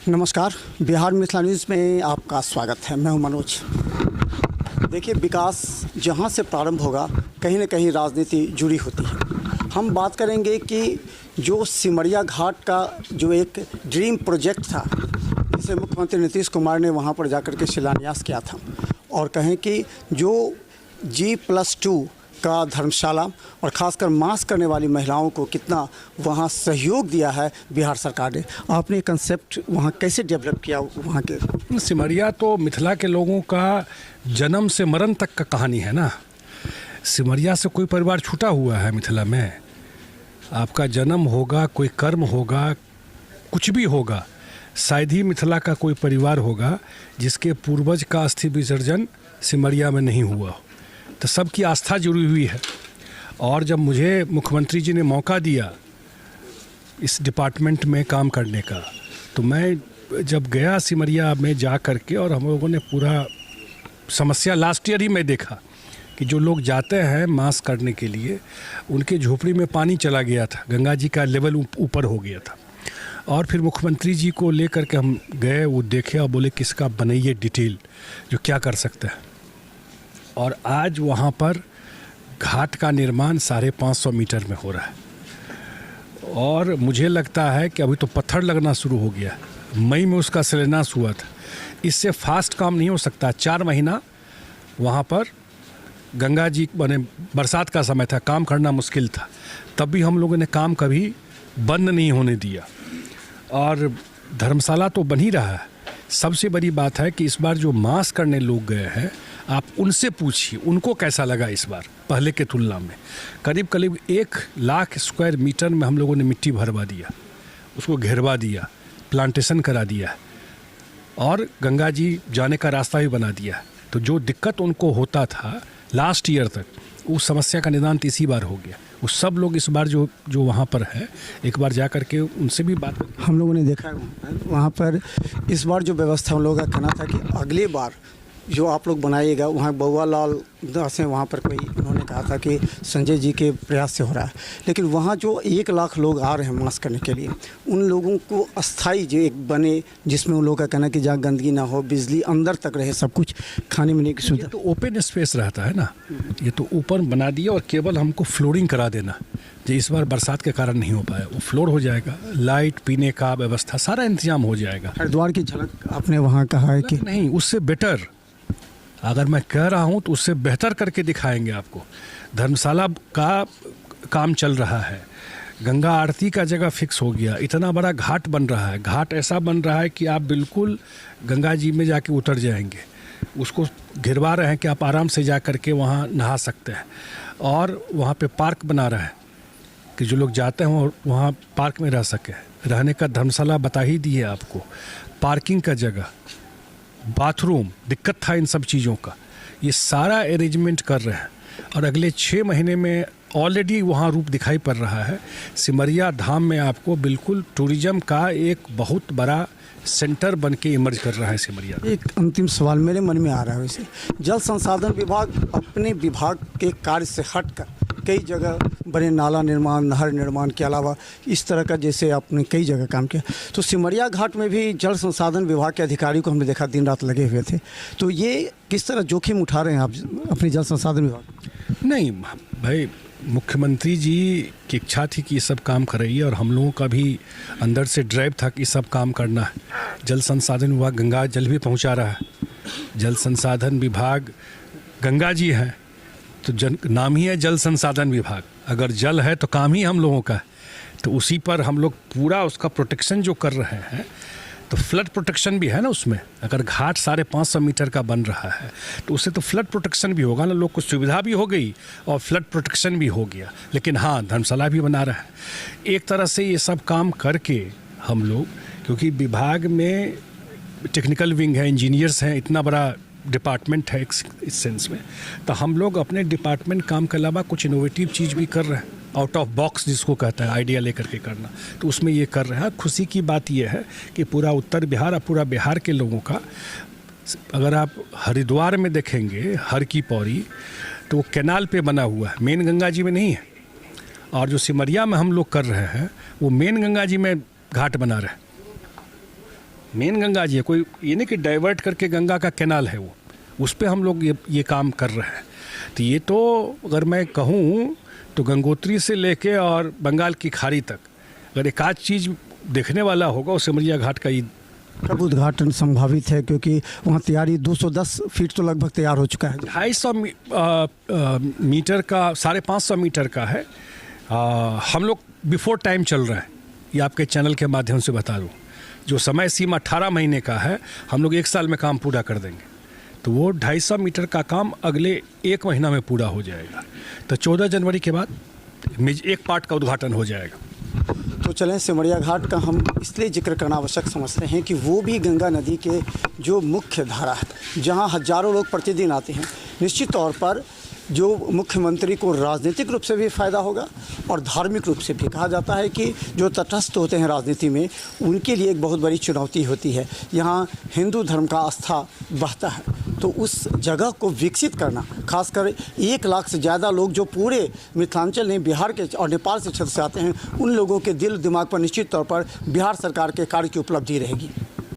नमस्कार, बिहार मिथिला न्यूज़ में आपका स्वागत है। मैं हूं मनोज। देखिए, विकास जहां से प्रारंभ होगा कहीं न कहीं राजनीति जुड़ी होती है। हम बात करेंगे कि जो सिमरिया घाट का जो एक ड्रीम प्रोजेक्ट था, जिसे मुख्यमंत्री नीतीश कुमार ने वहां पर जाकर के शिलान्यास किया था, और कहें कि जो G+2 का धर्मशाला और ख़ासकर मास करने वाली महिलाओं को कितना वहाँ सहयोग दिया है बिहार सरकार ने। आपने कंसेप्ट वहाँ कैसे डेवलप किया वहाँ के? सिमरिया तो मिथिला के लोगों का जन्म से मरण तक का कहानी है ना। सिमरिया से कोई परिवार छूटा हुआ है मिथिला में? आपका जन्म होगा, कोई कर्म होगा, कुछ भी होगा, शायद ही मिथिला का कोई परिवार होगा जिसके पूर्वज का अस्थि विसर्जन सिमरिया में नहीं हुआ। तो सबकी आस्था जुड़ी हुई है। और जब मुझे मुख्यमंत्री जी ने मौका दिया इस डिपार्टमेंट में काम करने का, तो मैं जब गया सिमरिया में जा कर के, और हम लोगों ने पूरा समस्या लास्ट ईयर ही मैं देखा कि जो लोग जाते हैं मास करने के लिए, उनके झोपड़ी में पानी चला गया था, गंगा जी का लेवल ऊपर हो गया था। और फिर मुख्यमंत्री जी को ले कर के हम गए, वो देखे और बोले किसका बनाइए डिटेल जो क्या कर सकते हैं। और आज वहाँ पर घाट का निर्माण 550 मीटर में हो रहा है। और मुझे लगता है कि अभी तो पत्थर लगना शुरू हो गया। मई में उसका शिलान्यास हुआ था। इससे फास्ट काम नहीं हो सकता। 4 महीना वहाँ पर गंगा जी बने, बरसात का समय था, काम करना मुश्किल था। तब भी हम लोगों ने काम कभी बंद नहीं होने दिया। और धर्मशाला तो बन ही रहा है। सबसे बड़ी बात है कि इस बार जो मास करने लोग गए हैं, आप उनसे पूछिए उनको कैसा लगा इस बार पहले के तुलना में। करीब 1 लाख स्क्वायर मीटर में हम लोगों ने मिट्टी भरवा दिया, उसको घेरवा दिया, प्लांटेशन करा दिया और गंगा जी जाने का रास्ता भी बना दिया। तो जो दिक्कत उनको होता था लास्ट ईयर तक, उस समस्या का निदान इसी बार हो गया। वो सब लोग इस बार जो वहाँ पर है, एक बार जा कर के उनसे भी बात। हम लोगों ने देखा वहाँ पर इस बार जो व्यवस्था हम लोगों का कहना था कि अगली बार जो आप लोग बनाइएगा, वहाँ बउआ लाल दास हैं, वहाँ पर कोई उन्होंने कहा था कि संजय जी के प्रयास से हो रहा है। लेकिन वहाँ जो 1 लाख लोग आ रहे हैं मास करने के लिए, उन लोगों को अस्थाई जो एक बने, जिसमें उन लोगों का कहना कि जहाँ गंदगी ना हो, बिजली अंदर तक रहे, सब कुछ खाने पीने की सुविधा। तो ओपन स्पेस रहता है ना, ये तो ऊपर बना दिया और केवल हमको फ्लोरिंग करा देना। जो इस बार बरसात के कारण नहीं हो पाया, वो फ्लोर हो जाएगा। लाइट, पीने का व्यवस्था, सारा इंतजाम हो जाएगा। हरिद्वार की झलक आपने वहाँ कहा है कि नहीं, उससे बेटर अगर मैं कह रहा हूँ तो उससे बेहतर करके दिखाएंगे आपको। धर्मशाला का काम चल रहा है, गंगा आरती का जगह फिक्स हो गया, इतना बड़ा घाट बन रहा है। घाट ऐसा बन रहा है कि आप बिल्कुल गंगा जी में जाके उतर जाएंगे। उसको घिरवा रहे हैं कि आप आराम से जा कर के वहाँ नहा सकते हैं। और वहाँ पे पार्क बना रहे हैं कि जो लोग जाते हैं और वहाँ पार्क में रह सके। रहने का धर्मशाला बता ही दी है आपको, पार्किंग का जगह, बाथरूम, दिक्कत था इन सब चीज़ों का। ये सारा अरेंजमेंट कर रहे हैं और अगले 6 महीने में ऑलरेडी वहाँ रूप दिखाई पड़ रहा है। सिमरिया धाम में आपको बिल्कुल टूरिज्म का एक बहुत बड़ा सेंटर बन के इमर्ज कर रहा है सिमरिया। एक अंतिम सवाल मेरे मन में आ रहा है। वैसे जल संसाधन विभाग अपने विभाग के कार्य से हटकर कई जगह बड़े नाला निर्माण, नहर निर्माण के अलावा इस तरह का जैसे आपने कई जगह काम किया, तो सिमरिया घाट में भी जल संसाधन विभाग के अधिकारी को हमने देखा दिन रात लगे हुए थे। तो ये किस तरह जोखिम उठा रहे हैं आप अपने जल संसाधन विभाग? नहीं भाई, मुख्यमंत्री जी की इच्छा थी कि ये सब काम कराइए और हम लोगों का भी अंदर से ड्राइव था कि सब काम करना है। जल संसाधन विभाग गंगा जल भी पहुंचा रहा है। जल संसाधन विभाग गंगा जी है तो नाम ही है जल संसाधन विभाग। अगर जल है तो काम ही हम लोगों का है। तो उसी पर हम लोग पूरा उसका प्रोटेक्शन जो कर रहे हैं, तो फ्लड प्रोटेक्शन भी है ना उसमें। अगर घाट 550 मीटर का बन रहा है तो उससे तो फ्लड प्रोटेक्शन भी होगा ना, लोग को सुविधा भी हो गई और फ्लड प्रोटेक्शन भी हो गया। लेकिन हाँ, धर्मशाला भी बना रहा है। एक तरह से ये सब काम करके हम लोग, क्योंकि विभाग में टेक्निकल विंग है, इंजीनियर्स हैं, इतना बड़ा डिपार्टमेंट है इस सेंस में, तो हम लोग अपने डिपार्टमेंट काम के अलावा कुछ इनोवेटिव चीज़ भी कर रहे हैं। आउट ऑफ बॉक्स जिसको कहता है, आइडिया लेकर के करना, तो उसमें ये कर रहे हैं। खुशी की बात ये है कि पूरा उत्तर बिहार और पूरा बिहार के लोगों का, अगर आप हरिद्वार में देखेंगे हर की पौड़ी, तो वो कैनाल पे बना हुआ है, मेन गंगा जी में नहीं है। और जो सिमरिया में हम लोग कर रहे हैं वो मेन गंगा जी में घाट बना रहे हैं। मेन गंगा जी है, कोई ये नहीं कि डाइवर्ट करके गंगा का कैनाल है वो, उस पर हम लोग ये काम कर रहे हैं। तो ये तो अगर मैं कहूँ तो गंगोत्री से लेके और बंगाल की खाड़ी तक अगर एक आध चीज़ देखने वाला होगा वो सिमरिया घाट का ये। कब उद्घाटन संभावित है, क्योंकि वहाँ तैयारी 210 फीट तो लगभग तैयार हो चुका है। 250 मीटर का, 550 मीटर का है। हम लोग बिफोर टाइम चल रहा है, ये आपके चैनल के माध्यम से बता दूँ। जो समय सीमा 18 महीने का है, हम लोग 1 साल में काम पूरा कर देंगे। तो वो 250 मीटर का काम अगले 1 महीना में पूरा हो जाएगा। तो 14 जनवरी के बाद एक पार्ट का उद्घाटन हो जाएगा। तो चलें, सिमरिया घाट का हम इसलिए जिक्र करना आवश्यक समझते हैं कि वो भी गंगा नदी के जो मुख्य धारा है, जहाँ हजारों लोग प्रतिदिन आते हैं। निश्चित तौर पर जो मुख्यमंत्री को राजनीतिक रूप से भी फ़ायदा होगा और धार्मिक रूप से भी। कहा जाता है कि जो तटस्थ होते हैं राजनीति में, उनके लिए एक बहुत बड़ी चुनौती होती है। यहाँ हिंदू धर्म का आस्था बढ़ता है, तो उस जगह को विकसित करना, खासकर 1 लाख से ज़्यादा लोग जो पूरे मिथिलांचल ने बिहार के और नेपाल से क्षेत्र से आते हैं, उन लोगों के दिल दिमाग पर निश्चित तौर पर बिहार सरकार के कार्य की उपलब्धि रहेगी।